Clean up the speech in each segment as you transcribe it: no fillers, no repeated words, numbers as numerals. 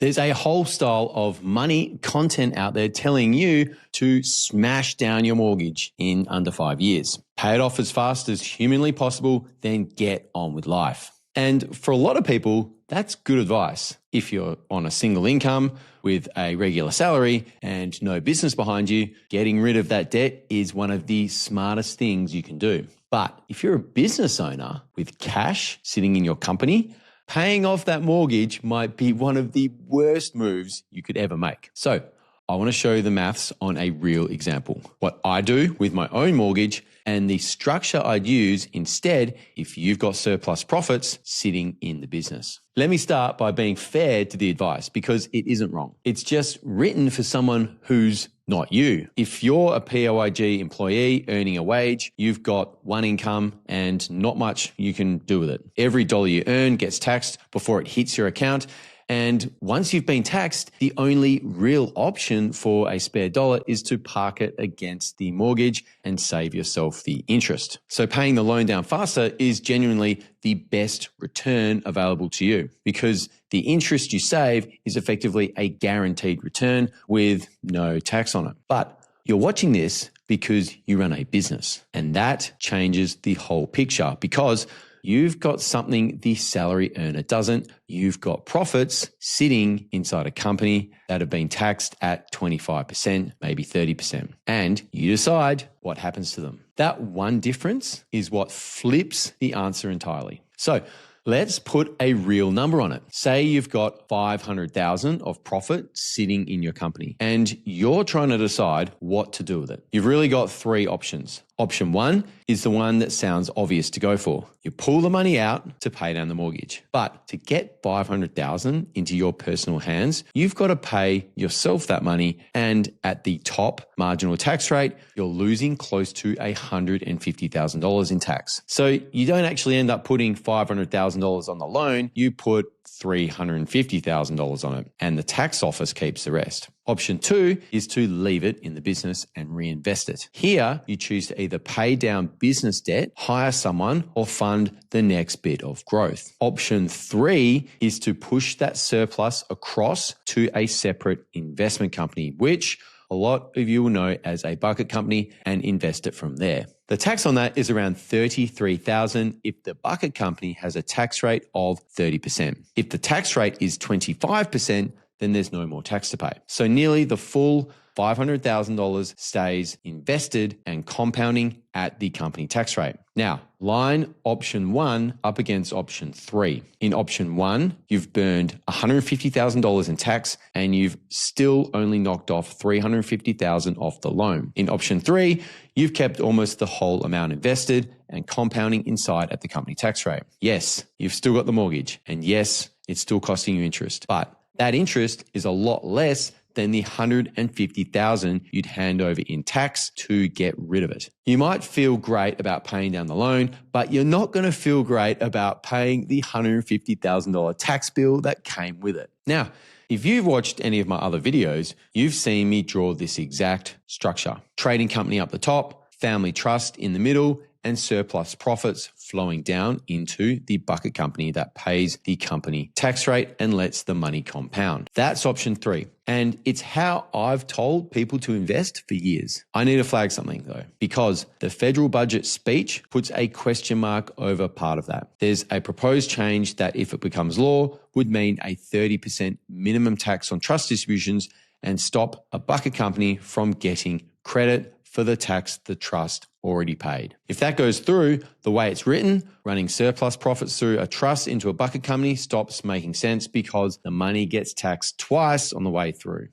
There's a whole style of money content out there telling you to smash down your mortgage in under 5 years. Pay it off as fast as humanly possible, then get on with life. And for a lot of people, that's good advice. If you're on a single income with a regular salary and no business behind you, getting rid of that debt is one of the smartest things you can do. But if you're a business owner with cash sitting in your company, paying off that mortgage might be one of the worst moves you could ever make. So I want to show you the maths on a real example. What I do with my own mortgage and the structure I'd use instead if you've got surplus profits sitting in the business. Let me start by being fair to the advice because it isn't wrong. It's just written for someone who's not you. If you're a PAYG employee earning a wage, you've got one income and not much you can do with it. Every dollar you earn gets taxed before it hits your account. And once you've been taxed, the only real option for a spare dollar is to park it against the mortgage and save yourself the interest. So paying the loan down faster is genuinely the best return available to you because the interest you save is effectively a guaranteed return with no tax on it. But you're watching this because you run a business, and that changes the whole picture because you've got something the salary earner doesn't. You've got profits sitting inside a company that have been taxed at 25%, maybe 30%. And you decide what happens to them. That one difference is what flips the answer entirely. So let's put a real number on it. Say you've got 500,000 of profit sitting in your company and you're trying to decide what to do with it. You've really got three options. Option one is the one that sounds obvious to go for. You pull the money out to pay down the mortgage. But to get 500,000 into your personal hands, you've got to pay yourself that money. And at the top marginal tax rate, you're losing close to $150,000 in tax. So you don't actually end up putting $500,000 on the loan. You put $350,000 on it, and the tax office keeps the rest. Option two is to leave it in the business and reinvest it. Here, you choose to either pay down business debt, hire someone, or fund the next bit of growth. Option three is to push that surplus across to a separate investment company, which a lot of you will know as a bucket company, and invest it from there. The tax on that is around $33,000 if the bucket company has a tax rate of 30%. If the tax rate is 25%, then there's no more tax to pay. So nearly the full $500,000 stays invested and compounding at the company tax rate. Now, line option one up against option three. In option one, you've burned $150,000 in tax and you've still only knocked off $350,000 off the loan. In option three, you've kept almost the whole amount invested and compounding inside at the company tax rate. Yes, you've still got the mortgage, and yes, it's still costing you interest, but that interest is a lot less than the $150,000 you'd hand over in tax to get rid of it. You might feel great about paying down the loan, but you're not going to feel great about paying the $150,000 tax bill that came with it. Now, if you've watched any of my other videos, you've seen me draw this exact structure. Trading company up the top, family trust in the middle, and surplus profits flowing down into the bucket company that pays the company tax rate and lets the money compound. That's option three. And it's how I've told people to invest for years. I need to flag something though, because the federal budget speech puts a question mark over part of that. There's a proposed change that, if it becomes law, would mean a 30% minimum tax on trust distributions and stop a bucket company from getting credit for the tax the trust already paid. If that goes through the way it's written, running surplus profits through a trust into a bucket company stops making sense because the money gets taxed twice on the way through.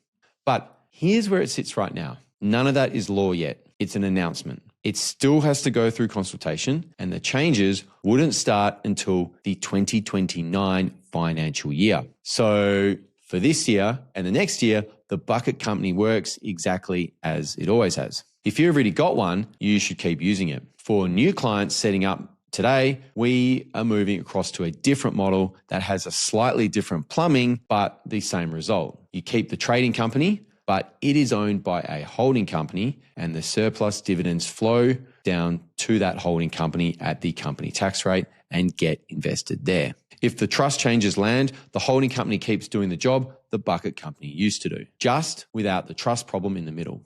But here's where it sits right now. None of that is law yet. It's an announcement. It still has to go through consultation, and the changes wouldn't start until the 2029 financial year. So for this year and the next year, the bucket company works exactly as it always has. If you've already got one, you should keep using it. For new clients setting up today, we are moving across to a different model that has a slightly different plumbing, but the same result. You keep the trading company, but it is owned by a holding company, and the surplus dividends flow down to that holding company at the company tax rate and get invested there. If the trust changes land, the holding company keeps doing the job the bucket company used to do, just without the trust problem in the middle.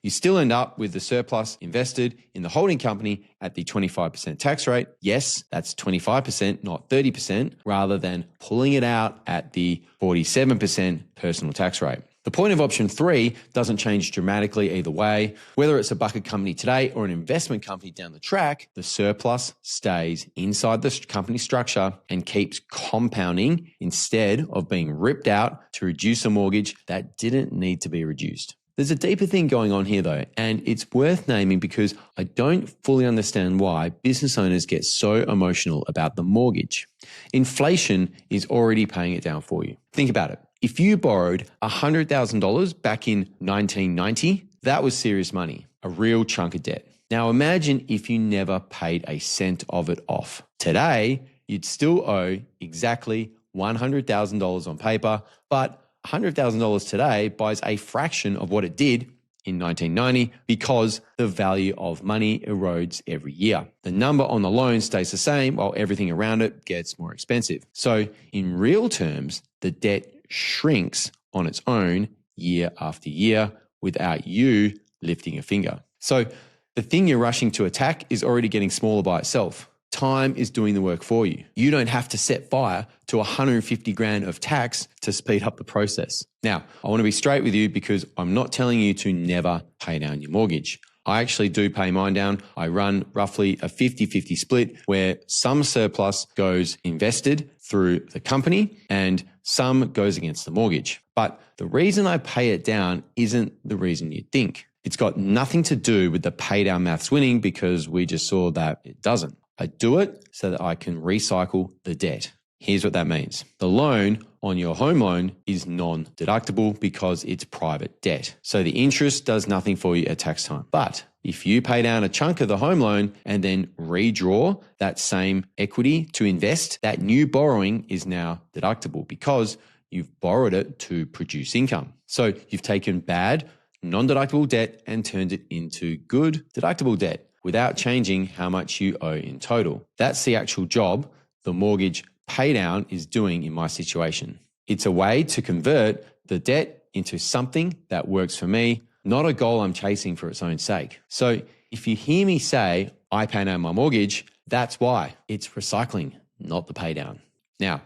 You still end up with the surplus invested in the holding company at the 25% tax rate. Yes, that's 25%, not 30%, rather than pulling it out at the 47% personal tax rate. The point of option 3 doesn't change dramatically either way. Whether it's a bucket company today or an investment company down the track, the surplus stays inside the company structure and keeps compounding instead of being ripped out to reduce a mortgage that didn't need to be reduced. There's a deeper thing going on here though, and it's worth naming because I don't fully understand why business owners get so emotional about the mortgage. Inflation is already paying it down for you. Think about it. If you borrowed $100,000 back in 1990, that was serious money, a real chunk of debt. Now imagine if you never paid a cent of it off. Today, you'd still owe exactly $100,000 on paper, but $100,000 today buys a fraction of what it did in 1990 because the value of money erodes every year. The number on the loan stays the same while everything around it gets more expensive. So in real terms, the debt shrinks on its own year after year without you lifting a finger. So the thing you're rushing to attack is already getting smaller by itself. Time is doing the work for you. You don't have to set fire to 150 grand of tax to speed up the process. Now, I want to be straight with you because I'm not telling you to never pay down your mortgage. I actually do pay mine down. I run roughly a 50-50 split where some surplus goes invested through the company and some goes against the mortgage. But the reason I pay it down isn't the reason you think. It's got nothing to do with the pay down maths winning because we just saw that it doesn't. I do it so that I can recycle the debt. Here's what that means. The loan on your home loan is non-deductible because it's private debt. So the interest does nothing for you at tax time. But if you pay down a chunk of the home loan and then redraw that same equity to invest, that new borrowing is now deductible because you've borrowed it to produce income. So you've taken bad, non-deductible debt and turned it into good, deductible debt without changing how much you owe in total. That's the actual job the mortgage pay down is doing in my situation. It's a way to convert the debt into something that works for me, not a goal I'm chasing for its own sake. So if you hear me say, I pay down my mortgage, that's why. It's recycling, not the pay down. Now,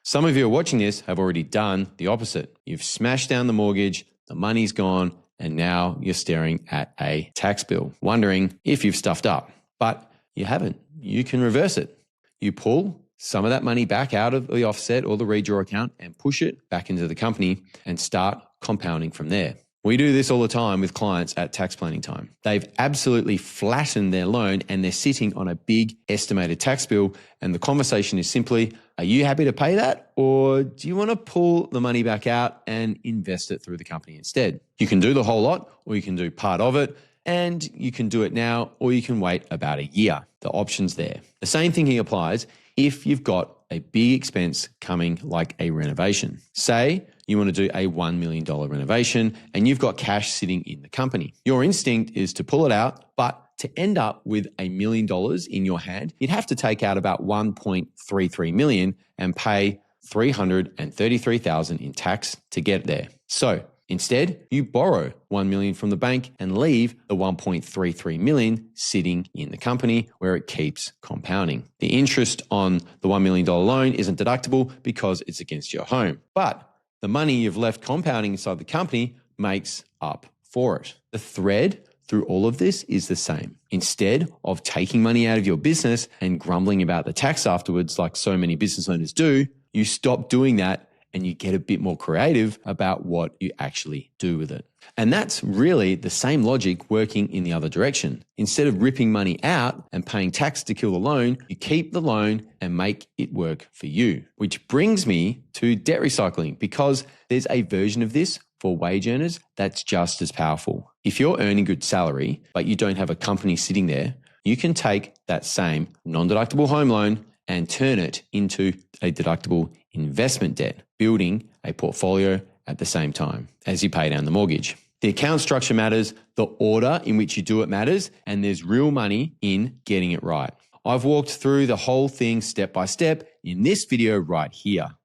some of you who are watching this have already done the opposite. You've smashed down the mortgage, the money's gone, and now you're staring at a tax bill, wondering if you've stuffed up. But you haven't. You can reverse it. You pull some of that money back out of the offset or the redraw account and push it back into the company and start compounding from there. We do this all the time with clients at tax planning time. They've absolutely flattened their loan and they're sitting on a big estimated tax bill. And the conversation is simply, are you happy to pay that? Or do you want to pull the money back out and invest it through the company instead? You can do the whole lot or you can do part of it. And you can do it now or you can wait about a year. The option's there. The same thinking applies if you've got a big expense coming like a renovation. Say you want to do a $1 million renovation and you've got cash sitting in the company. Your instinct is to pull it out, but to end up with $1 million in your hand, you'd have to take out about 1.33 million and pay $333,000 in tax to get there. So instead, you borrow $1 million from the bank and leave the 1.33 million sitting in the company where it keeps compounding. The interest on the $1 million loan isn't deductible because it's against your home. But the money you've left compounding inside the company makes up for it. The thread through all of this is the same. Instead of taking money out of your business and grumbling about the tax afterwards like so many business owners do, you stop doing that and you get a bit more creative about what you actually do with it. And that's really the same logic working in the other direction. Instead of ripping money out and paying tax to kill the loan, you keep the loan and make it work for you. Which brings me to debt recycling, because there's a version of this for wage earners that's just as powerful. If you're earning good salary, but you don't have a company sitting there, you can take that same non-deductible home loan and turn it into a deductible investment debt, building a portfolio at the same time as you pay down the mortgage. The account structure matters, the order in which you do it matters, and there's real money in getting it right. I've walked through the whole thing step by step in this video right here.